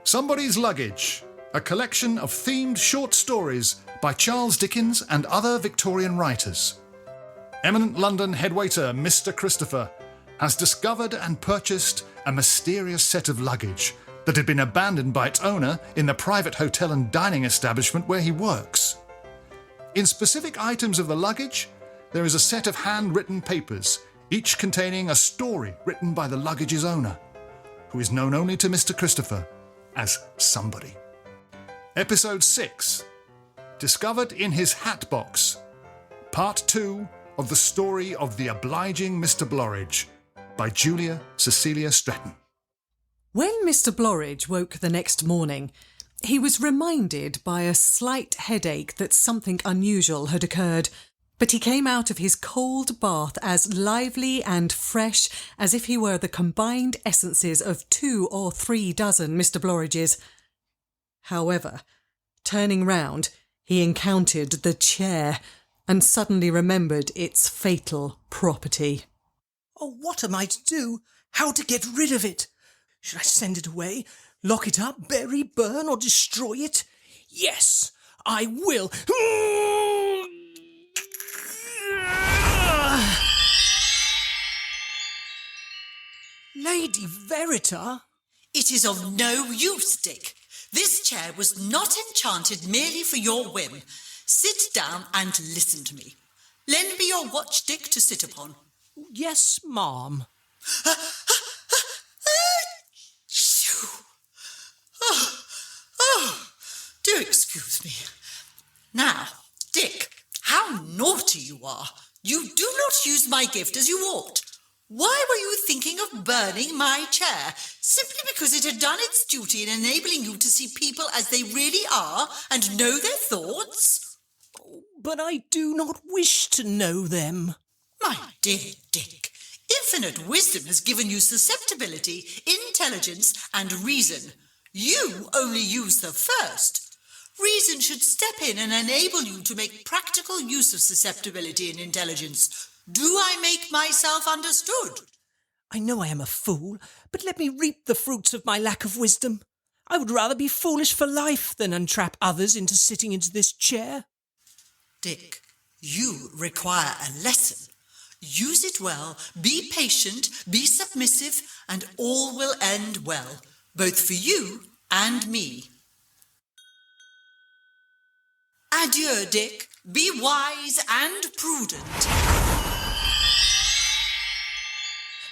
Somebody's Luggage, a collection of themed short stories by Charles Dickens and other Victorian writers. Eminent London headwaiter Mr Christopher has discovered and purchased a mysterious set of luggage that had been abandoned by its owner in the private hotel and dining establishment where he works. In specific items of the luggage, there is a set of handwritten papers, each containing a story written by the luggage's owner, who is known only to Mr Christopher as somebody. Episode 6, Discovered in His Hatbox, Part 2 of the story of the Obliging Mr Blorage by Cecilia Stretton. When Mr Blorage woke the next morning, he was reminded by a slight headache that something unusual had occurred, but he came out of his cold bath as lively and fresh as if he were the combined essences of 2 or 3 dozen Mr Blorages. However, turning round, he encountered the chair and suddenly remembered its fatal property. Oh, what am I to do? How to get rid of it? Should I send it away, lock it up, bury, burn, or destroy it? Yes, I will. Lady Verita? It is of no use, Dick. This chair was not enchanted merely for your whim. Sit down and listen to me. Lend me your watch, Dick, to sit upon. Yes, ma'am. Do excuse me. Now, Dick, how naughty you are. You do not use my gift as you ought. Why were you thinking of burning my chair? Simply because it had done its duty in enabling you to see people as they really are and know their thoughts? But I do not wish to know them. My dear Dick, infinite wisdom has given you susceptibility, intelligence, and reason. You only use the first. Reason should step in and enable you to make practical use of susceptibility and intelligence. Do I make myself understood? I know I am a fool, but let me reap the fruits of my lack of wisdom. I would rather be foolish for life than entrap others into sitting into this chair. Dick, you require a lesson. Use it well, be patient, be submissive, and all will end well, both for you and me. Adieu, Dick. Be wise and prudent.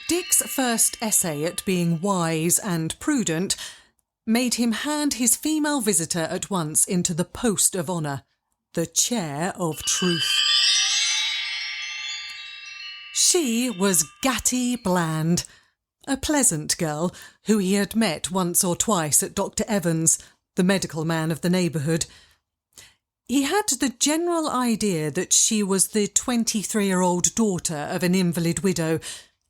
Dick's first essay at being wise and prudent made him hand his female visitor at once into the post of honour, the chair of truth. She was Gatty Bland, a pleasant girl who he had met once or twice at Dr. Evans', the medical man of the neighbourhood. He had the general idea that she was the 23-year-old daughter of an invalid widow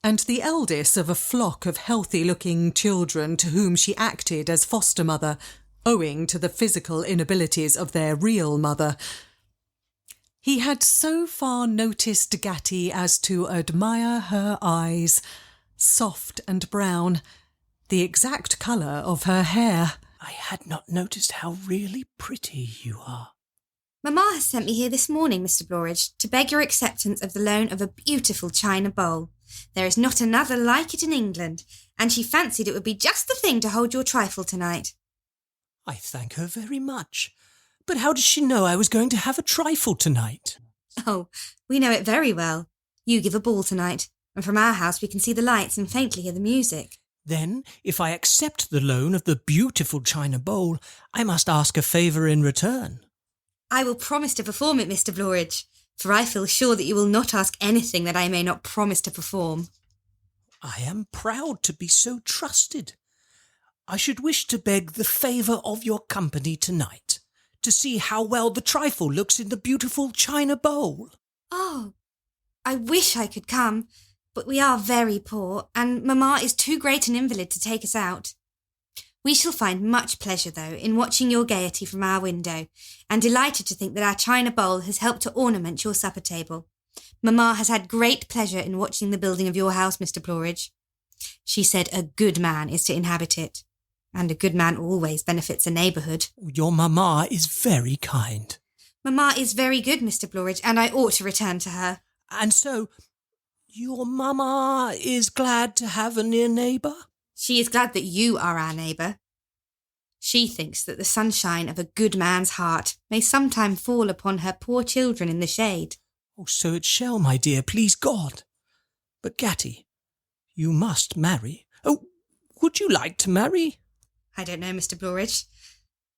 and the eldest of a flock of healthy-looking children to whom she acted as foster mother, owing to the physical inabilities of their real mother. He had so far noticed Gatty as to admire her eyes, soft and brown, the exact colour of her hair. I had not noticed how really pretty you are. Mamma has sent me here this morning, Mr Blorage, to beg your acceptance of the loan of a beautiful china bowl. There is not another like it in England, and she fancied it would be just the thing to hold your trifle tonight. I thank her very much. But how does she know I was going to have a trifle tonight? Oh, we know it very well. You give a ball tonight, and from our house we can see the lights and faintly hear the music. Then, if I accept the loan of the beautiful china bowl, I must ask a favour in return. I will promise to perform it, Mr Blorage, for I feel sure that you will not ask anything that I may not promise to perform. I am proud to be so trusted. I should wish to beg the favour of your company tonight, to see how well the trifle looks in the beautiful china bowl. Oh, I wish I could come, but we are very poor, and Mamma is too great an invalid to take us out. We shall find much pleasure, though, in watching your gaiety from our window, and delighted to think that our china bowl has helped to ornament your supper table. Mamma has had great pleasure in watching the building of your house, Mr Blorage. She said a good man is to inhabit it. And a good man always benefits a neighbourhood. Your mamma is very kind. Mamma is very good, Mr Blorage, and I ought to return to her. And so, your mamma is glad to have a near neighbour? She is glad that you are our neighbour. She thinks that the sunshine of a good man's heart may sometime fall upon her poor children in the shade. Oh, so it shall, my dear, please God. But, Gatty, you must marry. Oh, would you like to marry? I don't know, Mr Blorage,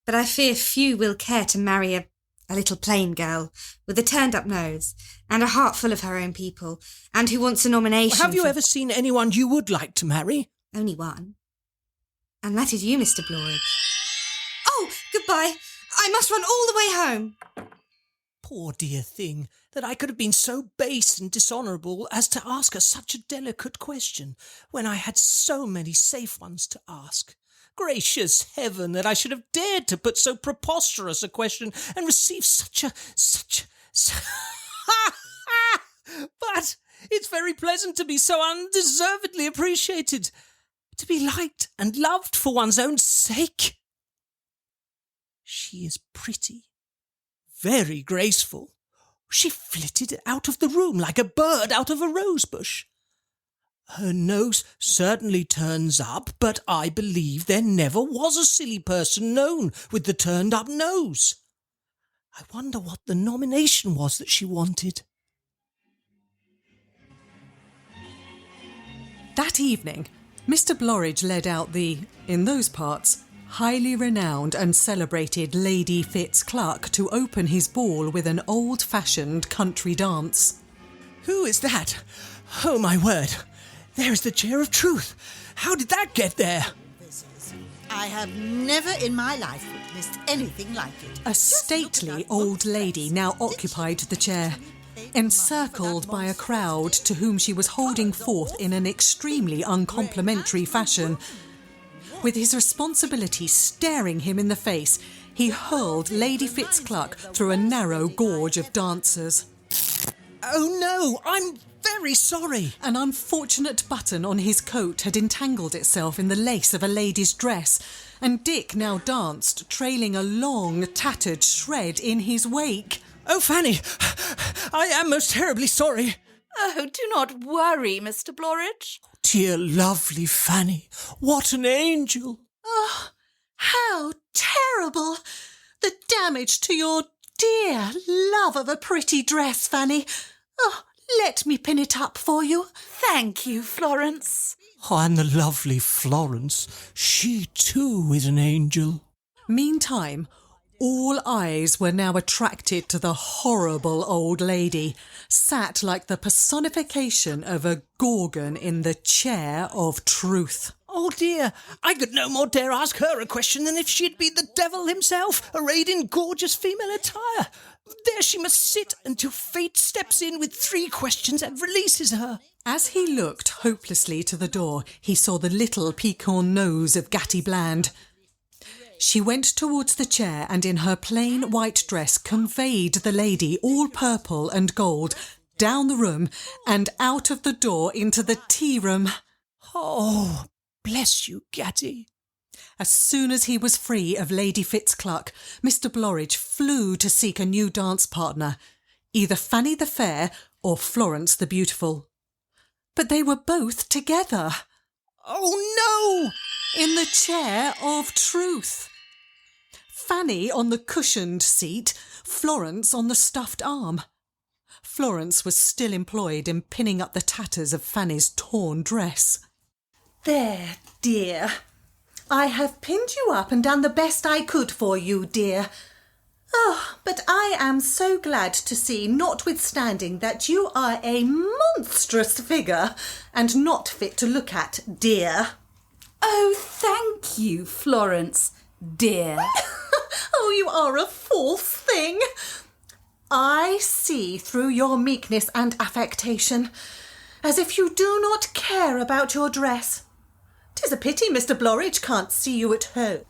but I fear few will care to marry a little plain girl with a turned-up nose and a heart full of her own people, and who wants a nomination. Have you ever seen anyone you would like to marry? Only one. And that is you, Mr Blorage. Oh, goodbye. I must run all the way home. Poor dear thing, that I could have been so base and dishonourable as to ask her such a delicate question, when I had so many safe ones to ask. Gracious heaven, that I should have dared to put so preposterous a question and receive But it's very pleasant to be so undeservedly appreciated, to be liked and loved for one's own sake. She is pretty, very graceful. She flitted out of the room like a bird out of a rosebush. Her nose certainly turns up, but I believe there never was a silly person known with the turned-up nose. I wonder what the nomination was that she wanted. That evening, Mr Blorage led out the, in those parts, highly renowned and celebrated Lady Fitz-Clark to open his ball with an old-fashioned country dance. Who is that? Oh, my word! There is the chair of truth. How did that get there? I have never in my life witnessed anything like it. A stately old lady now occupied the chair, encircled by a crowd to whom she was holding forth in an extremely uncomplimentary fashion. With his responsibility staring him in the face, he hurled Lady Fitz-Clark through a narrow gorge of dancers. Oh no, I'm very sorry. An unfortunate button on his coat had entangled itself in the lace of a lady's dress, and Dick now danced, trailing a long, tattered shred in his wake. Oh, Fanny, I am most terribly sorry. Oh, do not worry, Mr Blorage. Dear lovely Fanny, what an angel. Oh, how terrible! The damage to your dear love of a pretty dress, Fanny. Oh, let me pin it up for you. Thank you, Florence. Oh, and the lovely Florence, she too is an angel. Meantime, all eyes were now attracted to the horrible old lady, sat like the personification of a gorgon in the chair of truth. Oh dear, I could no more dare ask her a question than if she'd be the devil himself, arrayed in gorgeous female attire. There she must sit until fate steps in with 3 questions and releases her. As he looked hopelessly to the door, he saw the little peacock nose of Gatty Bland. She went towards the chair and in her plain white dress conveyed the lady, all purple and gold, down the room and out of the door into the tea-room. Oh, bless you, Gatty. As soon as he was free of Lady Fitz-Clark, Mr Blorage flew to seek a new dance partner, either Fanny the Fair or Florence the Beautiful. But they were both together. Oh, no! In the chair of truth. Fanny on the cushioned seat, Florence on the stuffed arm. Florence was still employed in pinning up the tatters of Fanny's torn dress. There, dear. I have pinned you up and done the best I could for you, dear. Oh, but I am so glad to see, notwithstanding that you are a monstrous figure and not fit to look at, dear. Oh, thank you, Florence, dear. Oh, you are a false thing. I see through your meekness and affectation, as if you do not care about your dress. 'Tis a pity Mr Blorage can't see you at home.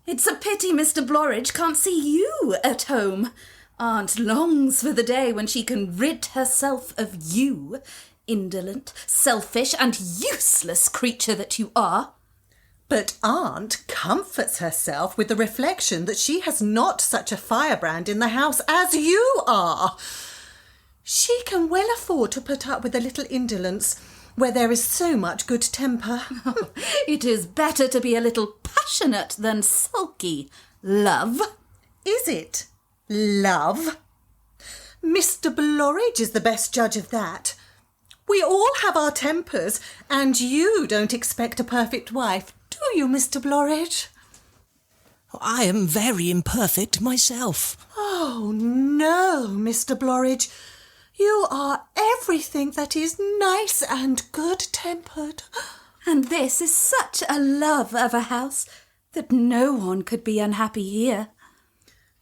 It's a pity Mr Blorage can't see you at home. Aunt longs for the day when she can rid herself of you, indolent, selfish and useless creature that you are. But Aunt comforts herself with the reflection that she has not such a firebrand in the house as you are. She can well afford to put up with a little indolence where there is so much good temper. It is better to be a little passionate than sulky, love. Is it? Love? Mr. Blorage is the best judge of that. We all have our tempers, and you don't expect a perfect wife, do you, Mr. Blorage? I am very imperfect myself. Oh, no, Mr. Blorage. You are everything that is nice and good-tempered. And this is such a love of a house that no one could be unhappy here.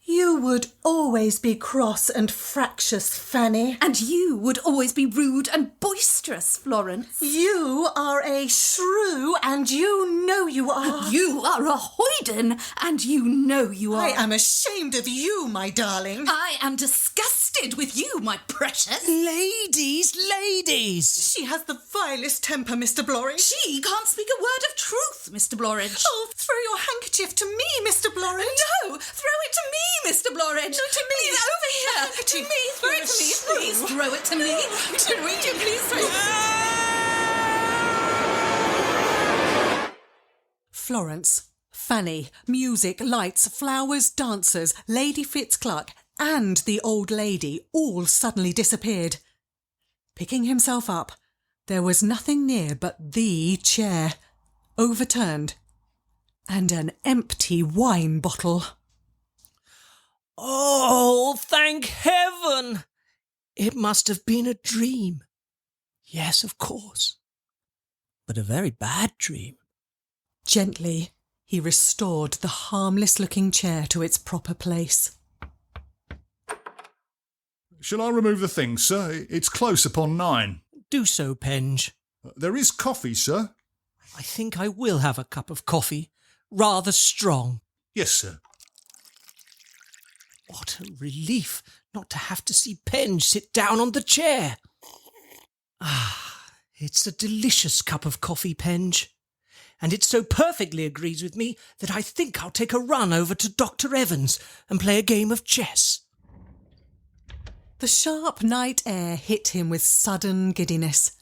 You would always be cross and fractious, Fanny. And you would always be rude and boisterous, Florence. You are a shrew, and you know you are. You are a hoyden, and you know you are. I am ashamed of you, my darling. I am disgusted with you, my precious. Ladies! She has the vilest temper, Mr. Blorage. She can't speak a word of truth, Mr. Blorage. Oh, throw your handkerchief to me, Mr. Blorage. No, throw it to me, Mr. Blorage. No, to me. Please, over here. To me. Throw it to me. Please throw it to me. Would you please throw it? Florence, Fanny, music, lights, flowers, dancers, Lady Fitzclark, and the old lady all suddenly disappeared. Picking himself up, there was nothing near but the chair, overturned, and an empty wine bottle. Oh, thank heaven! It must have been a dream. Yes, of course. But a very bad dream. Gently, he restored the harmless-looking chair to its proper place. Shall I remove the things, sir? It's close upon 9. Do so, Penge. There is coffee, sir. I think I will have a cup of coffee. Rather strong. Yes, sir. What a relief not to have to see Penge sit down on the chair. Ah, it's a delicious cup of coffee, Penge. And it so perfectly agrees with me that I think I'll take a run over to Dr. Evans and play a game of chess. The sharp night air hit him with sudden giddiness,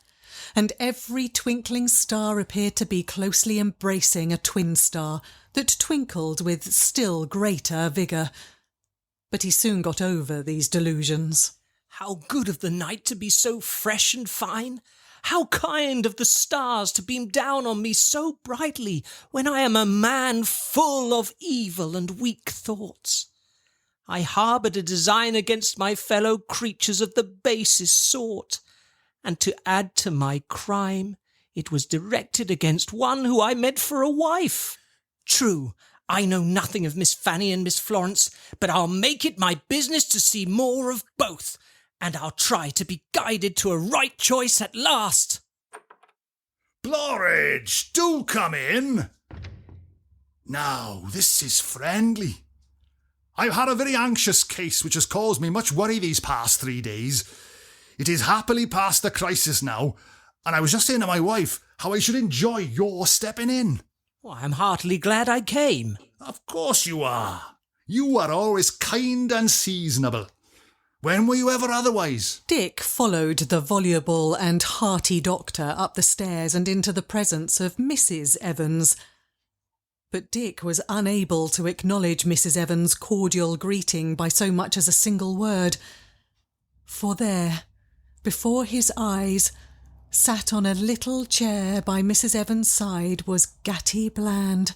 and every twinkling star appeared to be closely embracing a twin star that twinkled with still greater vigour. But he soon got over these delusions. How good of the night to be so fresh and fine! How kind of the stars to beam down on me so brightly when I am a man full of evil and weak thoughts! I harboured a design against my fellow creatures of the basest sort, and to add to my crime, it was directed against one who I meant for a wife. True, I know nothing of Miss Fanny and Miss Florence, but I'll make it my business to see more of both, and I'll try to be guided to a right choice at last. Blorage, do come in. Now, this is friendly. I've had a very anxious case which has caused me much worry these past 3 days. It is happily past the crisis now, and I was just saying to my wife how I should enjoy your stepping in. Well, I'm heartily glad I came. Of course you are. You are always kind and seasonable. When were you ever otherwise? Dick followed the voluble and hearty doctor up the stairs and into the presence of Mrs. Evans. But Dick was unable to acknowledge Mrs. Evans' cordial greeting by so much as a single word. For there, before his eyes, sat on a little chair by Mrs. Evans' side was Gatty Bland,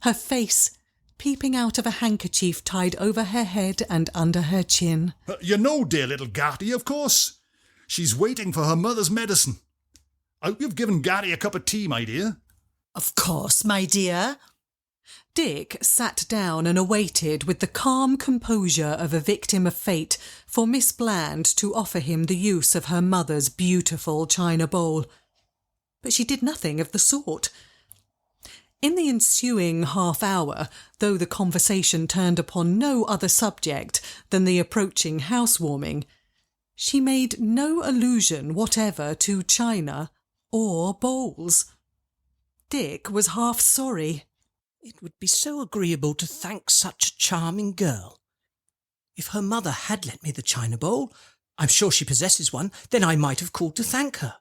her face peeping out of a handkerchief tied over her head and under her chin. You know dear little Gatty, of course. She's waiting for her mother's medicine. I hope you've given Gatty a cup of tea, my dear. Of course, my dear. Dick sat down and awaited with the calm composure of a victim of fate for Miss Bland to offer him the use of her mother's beautiful china bowl. But she did nothing of the sort. In the ensuing half-hour, though the conversation turned upon no other subject than the approaching housewarming, she made no allusion whatever to china or bowls. Dick was half sorry. It would be so agreeable to thank such a charming girl. If her mother had lent me the china bowl, I'm sure she possesses one, then I might have called to thank her.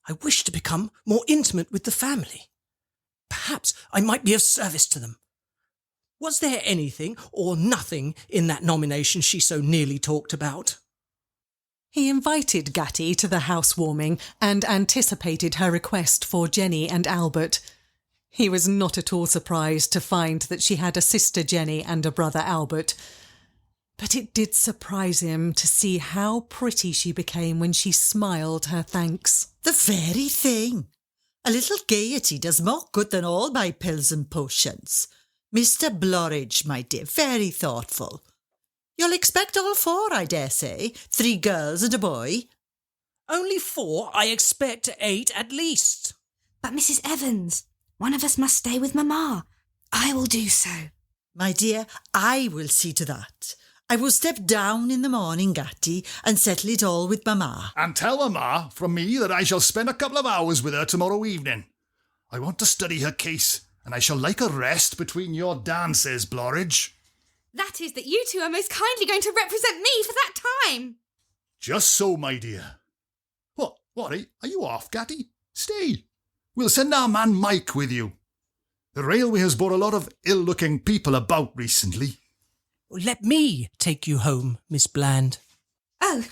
I wish to become more intimate with the family. Perhaps I might be of service to them. Was there anything or nothing in that nomination she so nearly talked about? He invited Gatty to the housewarming and anticipated her request for Jenny and Albert. He was not at all surprised to find that she had a sister Jenny and a brother Albert. But it did surprise him to see how pretty she became when she smiled her thanks. The very thing. A little gaiety does more good than all my pills and potions. Mr Blorage, my dear, very thoughtful. You'll expect all 4, I dare say. 3 girls and a boy. Only 4, I expect 8 at least. But Mrs. Evans, one of us must stay with Mamma. I will do so. My dear, I will see to that. I will step down in the morning, Gatty, and settle it all with Mamma. And tell Mamma from me that I shall spend a couple of hours with her tomorrow evening. I want to study her case, and I shall like a rest between your dances, Blorage. That is that you two are most kindly going to represent me for that time. Just so, my dear. What, are you off, Gatty? Stay. We'll send our man Mike with you. The railway has brought a lot of ill-looking people about recently. Let me take you home, Miss Bland. Oh,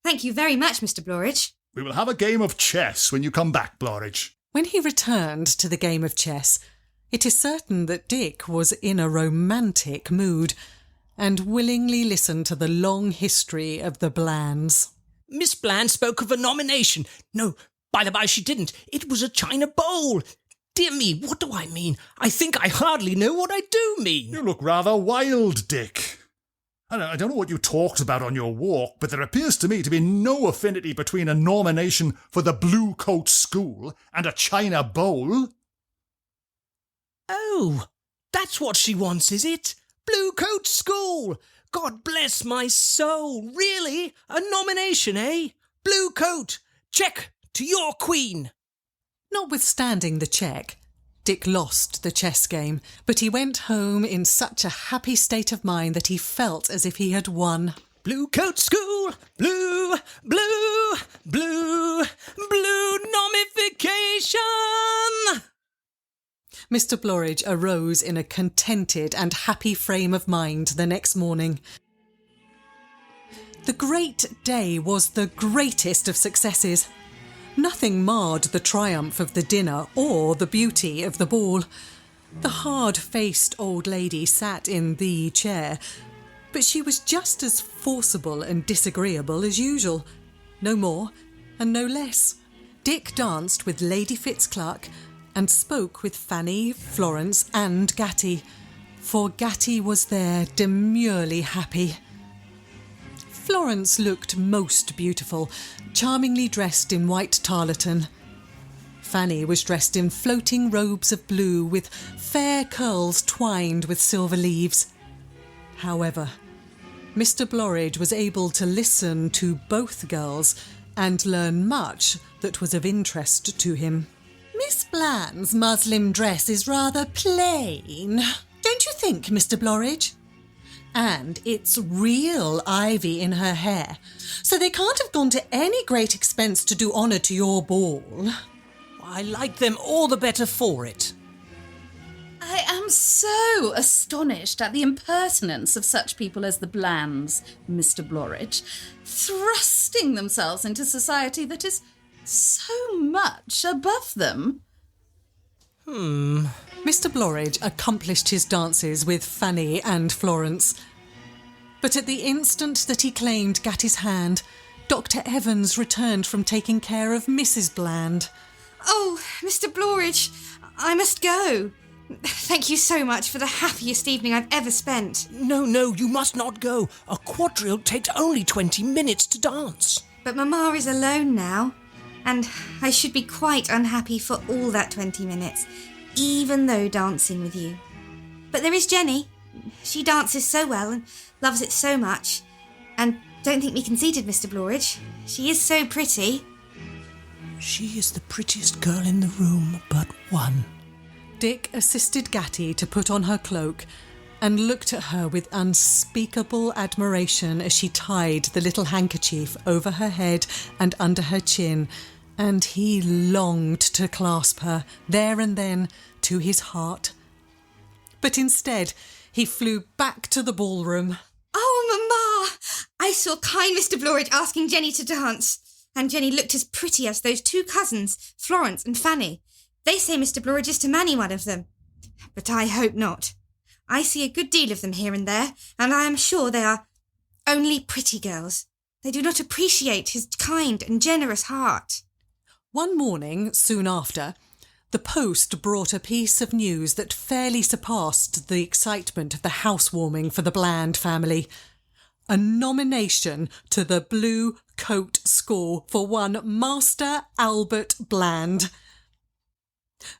thank you very much, Mr Blorage. We will have a game of chess when you come back, Blorage. When he returned to the game of chess, it is certain that Dick was in a romantic mood and willingly listened to the long history of the Blands. Miss Bland spoke of a nomination. No, by the by, she didn't. It was a china bowl. Dear me, what do I mean? I think I hardly know what I do mean. You look rather wild, Dick. I don't know what you talked about on your walk, but there appears to me to be no affinity between a nomination for the Blue Coat School and a china bowl. Oh, that's what she wants, is it? Blue Coat School! God bless my soul! Really? A nomination, eh? Blue Coat! Check to your queen! Notwithstanding the check, Dick lost the chess game, but he went home in such a happy state of mind that he felt as if he had won. Blue Coat School! Blue, blue, blue, blue nomification! Mr Blorage arose in a contented and happy frame of mind the next morning. The great day was the greatest of successes. Nothing marred the triumph of the dinner or the beauty of the ball. The hard-faced old lady sat in the chair, but she was just as forcible and disagreeable as usual. No more and no less. Dick danced with Lady Fitzclark and spoke with Fanny, Florence and Gatty, for Gatty was there demurely happy. Florence looked most beautiful, charmingly dressed in white tarlatan. Fanny was dressed in floating robes of blue with fair curls twined with silver leaves. However, Mr Blorage was able to listen to both girls and learn much that was of interest to him. Miss Bland's muslin dress is rather plain, don't you think, Mr Blorage? And it's real ivy in her hair, so they can't have gone to any great expense to do honour to your ball. I like them all the better for it. I am so astonished at the impertinence of such people as the Blands, Mr Blorage, thrusting themselves into society that is so much above them. Mr Blorage accomplished his dances with Fanny and Florence. But at the instant that he claimed Gatty's hand, Dr Evans returned from taking care of Mrs Bland. Oh, Mr Blorage, I must go. Thank you so much for the happiest evening I've ever spent. No, you must not go. A quadrille takes only 20 minutes to dance. But Mamma is alone now, and I should be quite unhappy for all that 20 minutes, even though dancing with you. But there is Jenny. She dances so well and loves it so much. And don't think me conceited, Mr Blorage. She is so pretty. She is the prettiest girl in the room but one. Dick assisted Gatty to put on her cloak and looked at her with unspeakable admiration as she tied the little handkerchief over her head and under her chin, and he longed to clasp her, there and then, to his heart. But instead, he flew back to the ballroom. Oh, Mamma! I saw kind Mr Blorage asking Jenny to dance, and Jenny looked as pretty as those two cousins, Florence and Fanny. They say Mr Blorage is to marry one of them, but I hope not. I see a good deal of them here and there, and I am sure they are only pretty girls. They do not appreciate his kind and generous heart. One morning, soon after, the post brought a piece of news that fairly surpassed the excitement of the housewarming for the Bland family. A nomination to the Blue Coat School for one Master Albert Bland.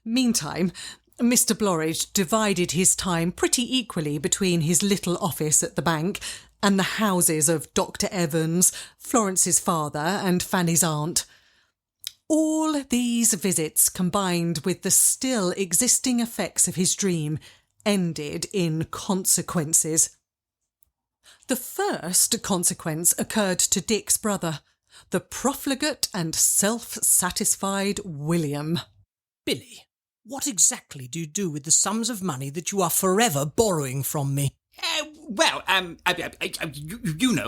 Meantime, Mr Blorage divided his time pretty equally between his little office at the bank and the houses of Dr Evans, Florence's father and Fanny's aunt. All these visits, combined with the still existing effects of his dream, ended in consequences. The first consequence occurred to Dick's brother, the profligate and self-satisfied William. Billy, what exactly do you do with the sums of money that you are forever borrowing from me?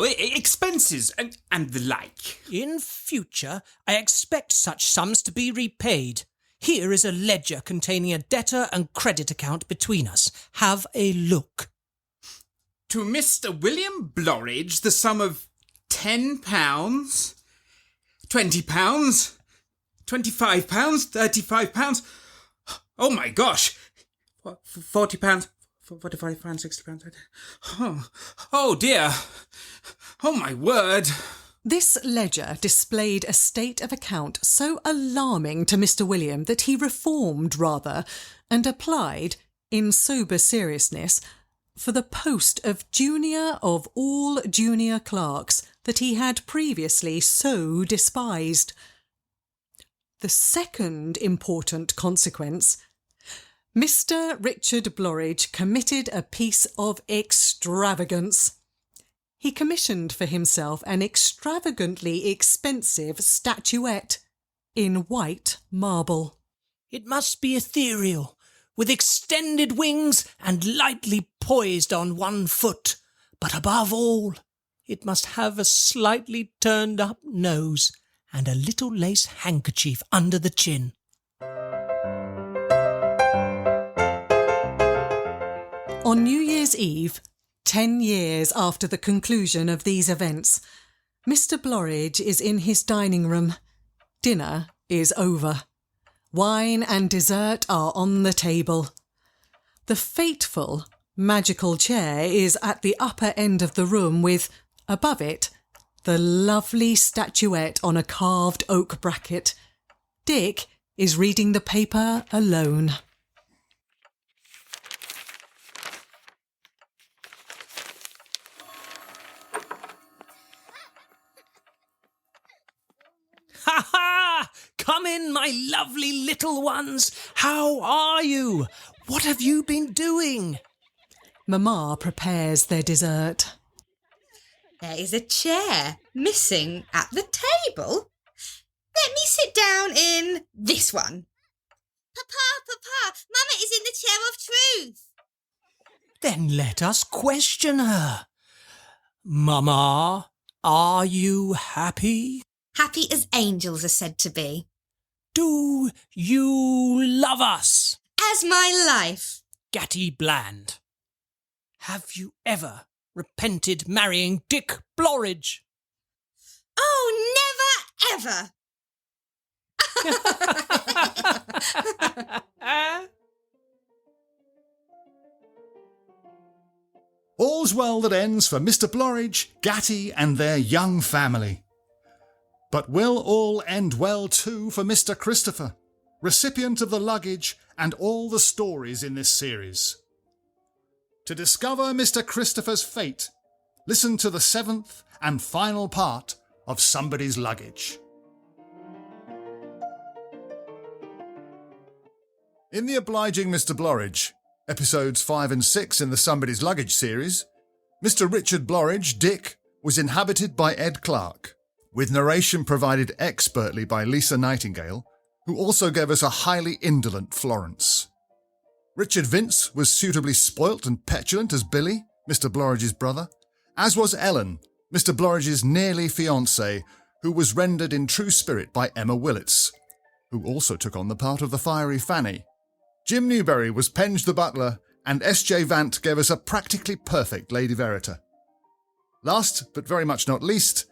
Expenses and the like. In future, I expect such sums to be repaid. Here is a ledger containing a debtor and credit account between us. Have a look. To Mr. William Blorage, the sum of £10, £20, £25, £35. Oh my gosh! £40, £45, £60. Oh dear! Oh my word! This ledger displayed a state of account so alarming to Mr William that he reformed rather and applied, in sober seriousness, for the post of junior of all junior clerks that he had previously so despised. The second important consequence: Mr Richard Blorage committed a piece of extravagance. He commissioned for himself an extravagantly expensive statuette in white marble. It must be ethereal, with extended wings and lightly poised on one foot. But above all, it must have a slightly turned-up nose and a little lace handkerchief under the chin. On New Year's Eve, 10 years after the conclusion of these events, Mr Blorage is in his dining room. Dinner is over. Wine and dessert are on the table. The fateful, magical chair is at the upper end of the room with, above it, the lovely statuette on a carved oak bracket. Dick is reading the paper alone. Ha ha! Come in, my lovely little ones. How are you? What have you been doing? Mamma prepares their dessert. There is a chair missing at the table. Let me sit down in this one. Papa, Mama is in the chair of truth. Then let us question her. Mamma, are you happy? Happy as angels are said to be. Do you love us? As my life. Gatty Bland. Have you ever repented marrying Dick Blorage? Oh, never, ever. All's well that ends for Mr Blorage, Gatty and their young family. But will all end well too for Mr Christopher, recipient of the luggage and all the stories in this series? To discover Mr Christopher's fate, listen to the 7th and final part of Somebody's Luggage. In the Obliging Mr Blorage, episodes 5 and 6 in the Somebody's Luggage series, Mr Richard Blorage, Dick, was inhabited by Ed Clark, with narration provided expertly by Lisa Nightingale, who also gave us a highly indolent Florence. Richard Vince was suitably spoilt and petulant as Billy, Mr Blorage's brother, as was Ellen, Mr Blorage's nearly fiancée, who was rendered in true spirit by Emma Willits, who also took on the part of the fiery Fanny. Jim Newberry was Penge the butler, and S.J. Vant gave us a practically perfect Lady Verita. Last, but very much not least,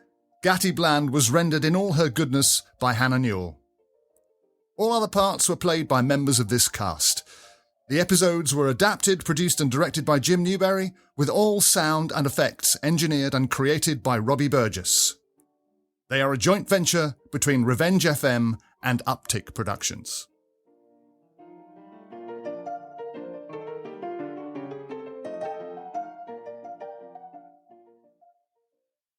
Gatty Bland was rendered in all her goodness by Hannah Newell. All other parts were played by members of this cast. The episodes were adapted, produced and directed by Jim Newberry, with all sound and effects engineered and created by Robbie Burgess. They are a joint venture between Revenge FM and Uptick Productions.